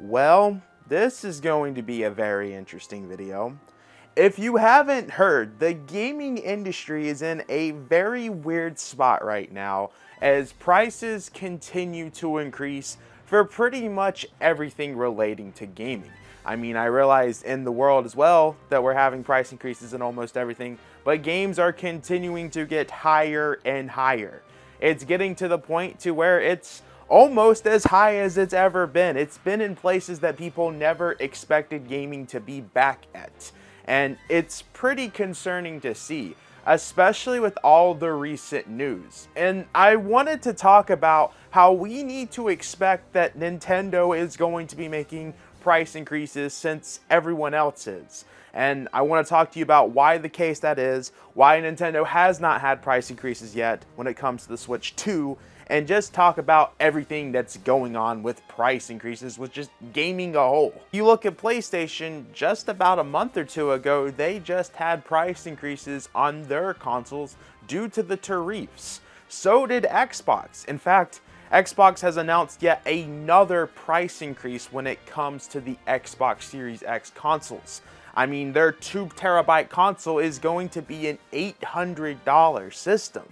Well, this is going to be a very interesting video. If you haven't heard, the gaming industry is in a very weird spot right now as prices continue to increase for pretty much everything relating to gaming. I mean, I realize in the world as well that we're having price increases in almost everything, but games are continuing to get higher and higher. It's getting to the point to where it's almost as high as it's ever been. It's been in places that people never expected gaming to be back at. And it's pretty concerning to see, especially with all the recent news. And I wanted to talk about how we need to expect that Nintendo is going to be making price increases since everyone else is. And I want to talk to you about why the case that is, why Nintendo has not had price increases yet when it comes to the Switch 2, and just talk about everything that's going on with price increases with just gaming a whole. You look at PlayStation, just about a month or two ago, they just had price increases on their consoles due to the tariffs. So did Xbox. In fact, Xbox has announced yet another price increase when it comes to the Xbox Series X consoles. I mean, their 2 terabyte console is going to be an $800 system.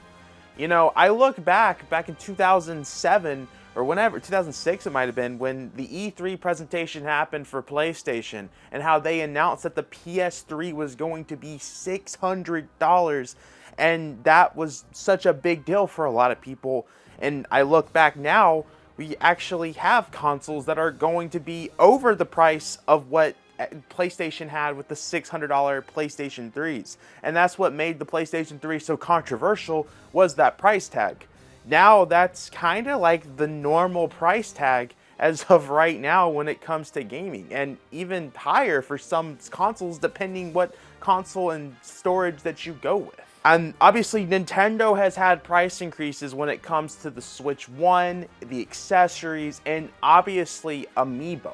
You know, I look back in 2007 or whenever, 2006 it might have been, when the E3 presentation happened for PlayStation and how they announced that the PS3 was going to be $600, and that was such a big deal for a lot of people. And I look back now, we actually have consoles that are going to be over the price of what PlayStation had with the $600 PlayStation 3s. And that's what made the PlayStation 3 so controversial, was that price tag. Now that's kind of like the normal price tag as of right now when it comes to gaming, and even higher for some consoles depending what console and storage that you go with. And obviously Nintendo has had price increases when it comes to the Switch 1, the accessories, and obviously Amiibo.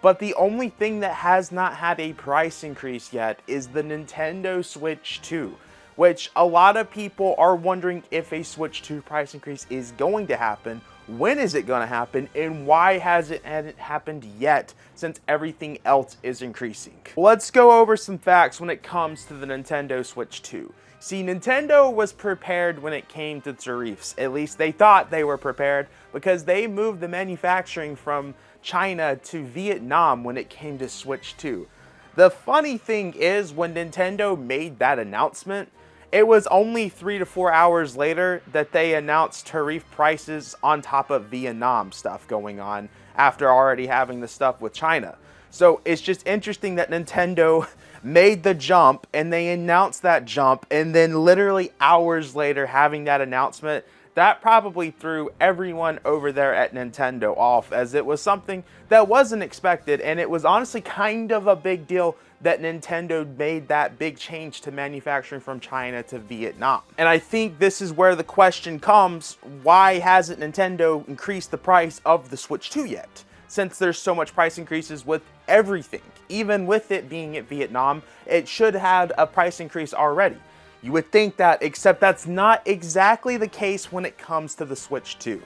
But the only thing that has not had a price increase yet is the Nintendo Switch 2, which a lot of people are wondering if a Switch 2 price increase is going to happen, when is it going to happen, and why hasn't happened yet since everything else is increasing. Let's go over some facts when it comes to the Nintendo Switch 2. See, Nintendo was prepared when it came to tariffs. At least they thought they were prepared, because they moved the manufacturing from China to Vietnam when it came to Switch 2. The funny thing is, when Nintendo made that announcement, it was only 3 to 4 hours later that they announced tariff prices on top of Vietnam stuff going on after already having the stuff with China. So it's just interesting that Nintendo made the jump and they announced that jump, and then literally hours later having that announcement. That probably threw everyone over there at Nintendo off, as it was something that wasn't expected, and it was honestly kind of a big deal that Nintendo made that big change to manufacturing from China to Vietnam. And I think this is where the question comes, why hasn't Nintendo increased the price of the Switch 2 yet? Since there's so much price increases with everything, even with it being at Vietnam, it should have a price increase already. You would think that, except that's not exactly the case when it comes to the Switch 2.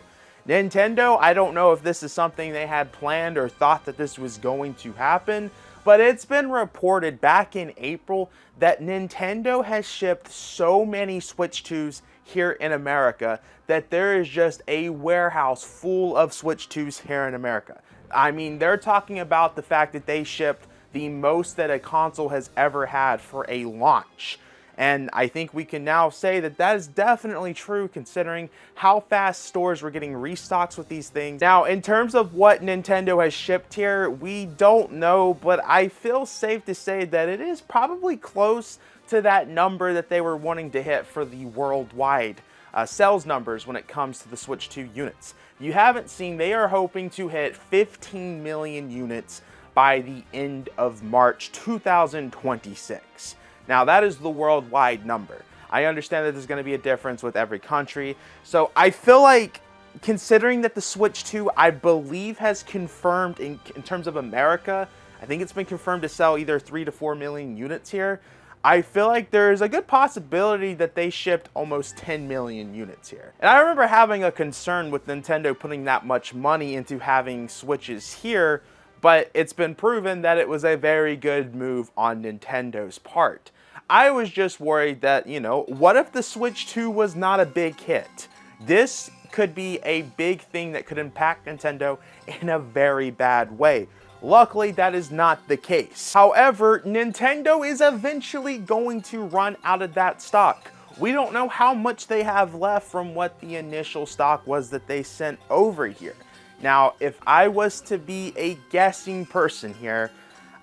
Nintendo, I don't know if this is something they had planned or thought that this was going to happen, but it's been reported back in April that Nintendo has shipped so many Switch 2s here in America that there is just a warehouse full of Switch 2s here in America. I mean, they're talking about the fact that they shipped the most that a console has ever had for a launch. And I think we can now say that that is definitely true, considering how fast stores were getting restocks with these things. Now, in terms of what Nintendo has shipped here, we don't know, but I feel safe to say that it is probably close to that number that they were wanting to hit for the worldwide sales numbers when it comes to the Switch 2 units. You haven't seen, they are hoping to hit 15 million units by the end of March 2026. Now, that is the worldwide number. I understand that there's going to be a difference with every country. So I feel like, considering that the Switch 2, I believe, has confirmed in terms of America, I think it's been confirmed to sell either 3 to 4 million units here. I feel like there's a good possibility that they shipped almost 10 million units here. And I remember having a concern with Nintendo putting that much money into having Switches here, but it's been proven that it was a very good move on Nintendo's part. I was just worried that, you know, what if the Switch 2 was not a big hit? This could be a big thing that could impact Nintendo in a very bad way. Luckily, that is not the case. However, Nintendo is eventually going to run out of that stock. We don't know how much they have left from what the initial stock was that they sent over here. Now, if I was to be a guessing person here,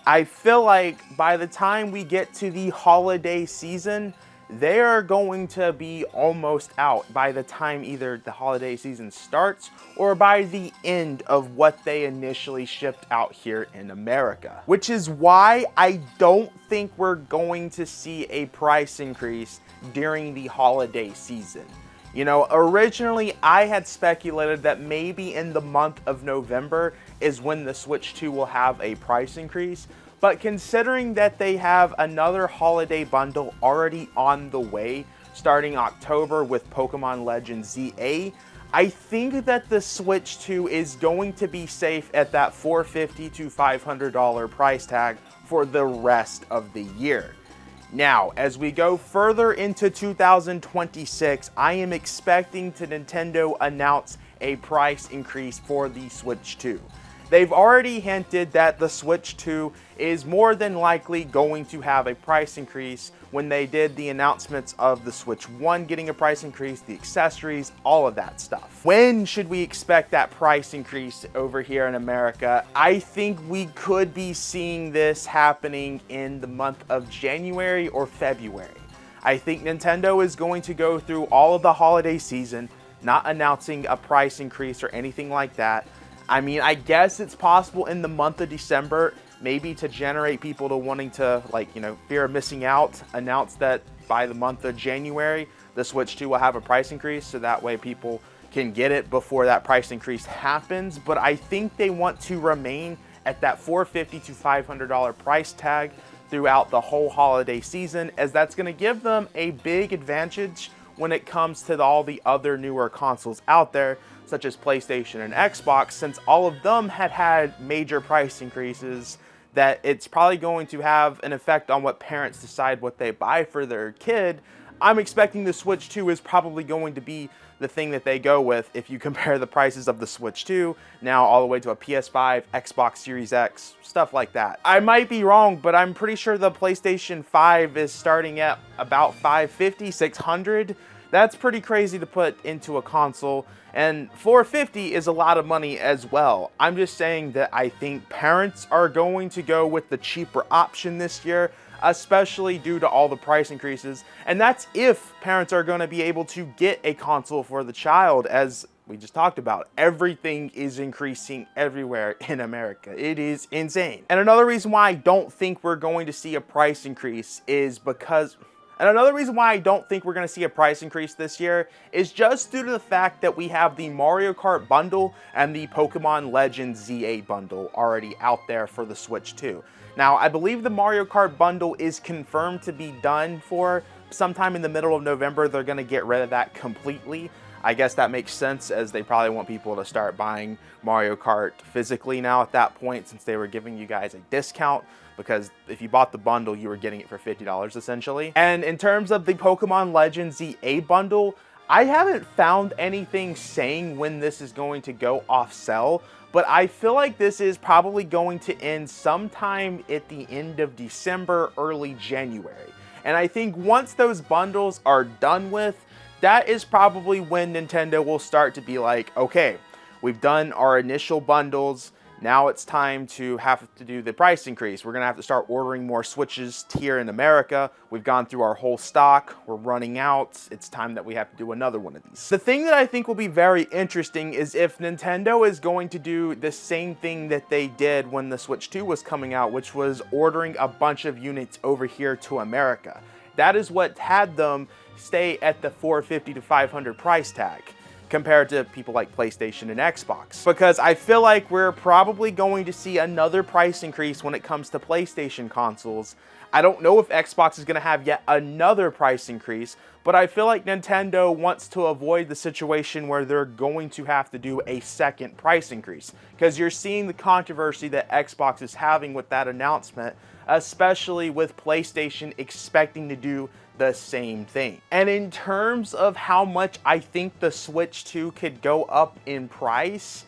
I feel like by the time we get to the holiday season, they are going to be almost out by the time either the holiday season starts or by the end of what they initially shipped out here in America. Which is why I don't think we're going to see a price increase during the holiday season. You know, originally I had speculated that maybe in the month of November is when the Switch 2 will have a price increase, but considering that they have another holiday bundle already on the way, starting October with Pokemon Legends ZA, I think that the Switch 2 is going to be safe at that $450 to $500 price tag for the rest of the year. Now, as we go further into 2026, I am expecting to Nintendo announce a price increase for the Switch 2. They've already hinted that the Switch 2 is more than likely going to have a price increase when they did the announcements of the Switch 1 getting a price increase, the accessories, all of that stuff. When should we expect that price increase over here in America? I think we could be seeing this happening in the month of January or February. I think Nintendo is going to go through all of the holiday season, not announcing a price increase or anything like that. I mean, I guess it's possible in the month of December, maybe to generate people to wanting to, like, you know, fear of missing out, announce that by the month of January, the Switch 2 will have a price increase, so that way people can get it before that price increase happens. But I think they want to remain at that $450 to $500 price tag throughout the whole holiday season, as that's going to give them a big advantage when it comes to all the other newer consoles out there, such as PlayStation and Xbox, since all of them had major price increases, that it's probably going to have an effect on what parents decide what they buy for their kid. I'm expecting the Switch 2 is probably going to be the thing that they go with if you compare the prices of the Switch 2 now all the way to a PS5, Xbox Series X, stuff like that. I might be wrong, but I'm pretty sure the PlayStation 5 is starting at about $550, $600. That's pretty crazy to put into a console, and $450 is a lot of money as well. I'm just saying that I think parents are going to go with the cheaper option this year, especially due to all the price increases, and that's if parents are going to be able to get a console for the child. As we just talked about, everything is increasing everywhere in America. It is insane. And another reason why I don't think we're going to see a price increase is because... And another reason why I don't think we're going to see a price increase this year is just due to the fact that we have the Mario Kart bundle and the Pokemon Legends ZA bundle already out there for the Switch 2. Now, I believe the Mario Kart bundle is confirmed to be done for sometime in the middle of November. They're going to get rid of that completely. I guess that makes sense, as they probably want people to start buying Mario Kart physically now at that point, since they were giving you guys a discount, because if you bought the bundle, you were getting it for $50 essentially. And in terms of the Pokemon Legends ZA bundle, I haven't found anything saying when this is going to go off sale, but I feel like this is probably going to end sometime at the end of December, early January. And I think once those bundles are done with, that is probably when Nintendo will start to be like, okay, we've done our initial bundles. Now it's time to have to do the price increase. We're going to have to start ordering more Switches here in America. We've gone through our whole stock. We're running out. It's time that we have to do another one of these. The thing that I think will be very interesting is if Nintendo is going to do the same thing that they did when the Switch 2 was coming out, which was ordering a bunch of units over here to America. That is what had them stay at the $450 to $500 price tag, compared to people like PlayStation and Xbox. Because I feel like we're probably going to see another price increase when it comes to PlayStation consoles. I don't know if Xbox is going to have yet another price increase, but I feel like Nintendo wants to avoid the situation where they're going to have to do a second price increase, because you're seeing the controversy that Xbox is having with that announcement, especially with PlayStation expecting to do the same thing. And in terms of how much I think the Switch 2 could go up in price,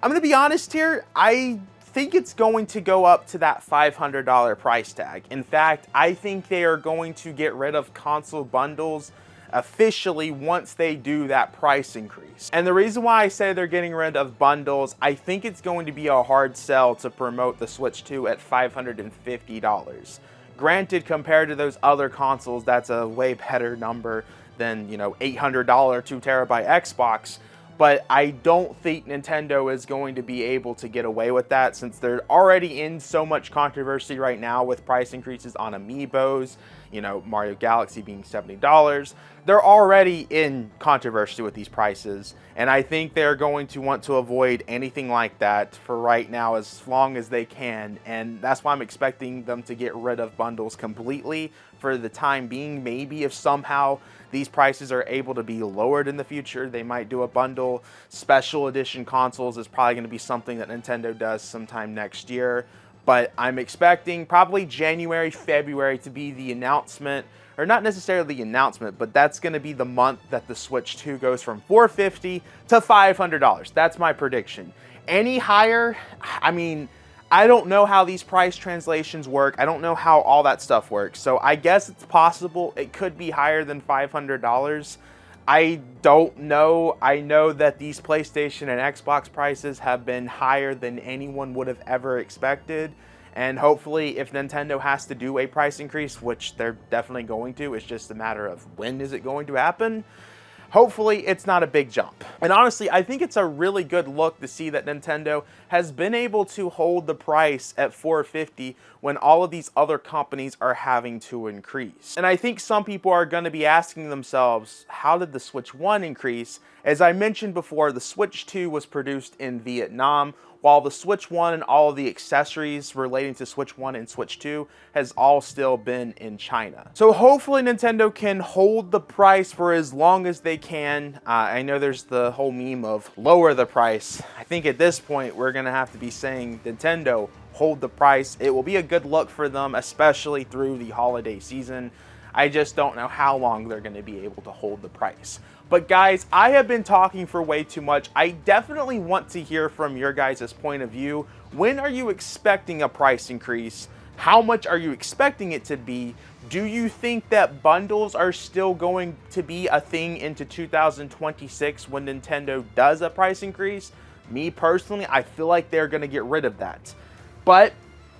I'm gonna be honest here, I think it's going to go up to that $500 price tag. In fact, I think they are going to get rid of console bundles officially once they do that price increase. And the reason why I say they're getting rid of bundles, I think it's going to be a hard sell to promote the Switch 2 at $550. Granted, compared to those other consoles, that's a way better number than, you know, $800 2 terabyte Xbox. But I don't think Nintendo is going to be able to get away with that, since they're already in so much controversy right now with price increases on amiibos, you know, Mario Galaxy being $70. They're already in controversy with these prices, and I think they're going to want to avoid anything like that for right now as long as they can, and that's why I'm expecting them to get rid of bundles completely for the time being. Maybe if somehow these prices are able to be lowered in the future, they might do a bundle. Special edition consoles is probably going to be something that Nintendo does sometime next year, but I'm expecting probably January, February to be the announcement, or not necessarily the announcement, but that's going to be the month that the Switch 2 goes from $450 to $500. That's my prediction. Any higher, I mean, I don't know how these price translations work. I don't know how all that stuff works. So I guess it's possible it could be higher than $500. I don't know. I know that these PlayStation and Xbox prices have been higher than anyone would have ever expected. And hopefully, if Nintendo has to do a price increase, which they're definitely going to, it's just a matter of when is it going to happen. Hopefully, it's not a big jump. And honestly, I think it's a really good look to see that Nintendo has been able to hold the price at $450 when all of these other companies are having to increase. And I think some people are going to be asking themselves, how did the Switch 1 increase? As I mentioned before, the Switch 2 was produced in Vietnam, while the Switch 1 and all of the accessories relating to Switch 1 and Switch 2 has all still been in China. So hopefully Nintendo can hold the price for as long as they can. I know there's the whole meme of lower the price. I think at this point we're gonna have to be saying, Nintendo, hold the price. It will be a good look for them, especially through the holiday season. I just don't know how long they're going to be able to hold the price. But guys, I have been talking for way too much. I definitely want to hear from your guys' point of view. When are you expecting a price increase? How much are you expecting it to be? Do you think that bundles are still going to be a thing into 2026 when Nintendo does a price increase? Me personally, I feel like they're going to get rid of that. But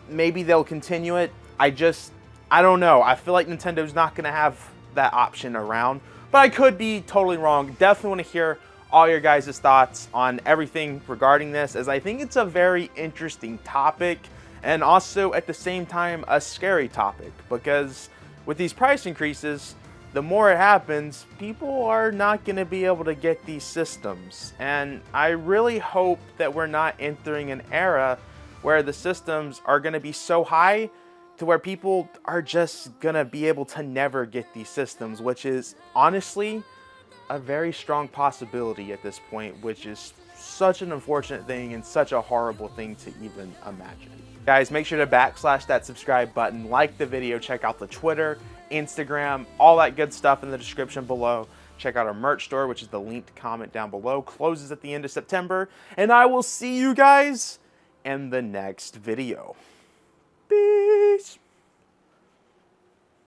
maybe they'll continue it. I don't know. I feel like Nintendo's not going to have that option around, but I could be totally wrong. Definitely want to hear all your guys' thoughts on everything regarding this, as I think it's a very interesting topic, and also at the same time a scary topic, because with these price increases, the more it happens, people are not going to be able to get these systems. And I really hope that we're not entering an era where the systems are going to be so high to where people are just gonna be able to never get these systems, which is honestly a very strong possibility at this point, which is such an unfortunate thing and such a horrible thing to even imagine. Guys, make sure to backslash that subscribe button, like the video, check out the Twitter, Instagram, all that good stuff in the description below. Check out our merch store, which is the linked comment down below. Closes at the end of September, and I will see you guys in the next video.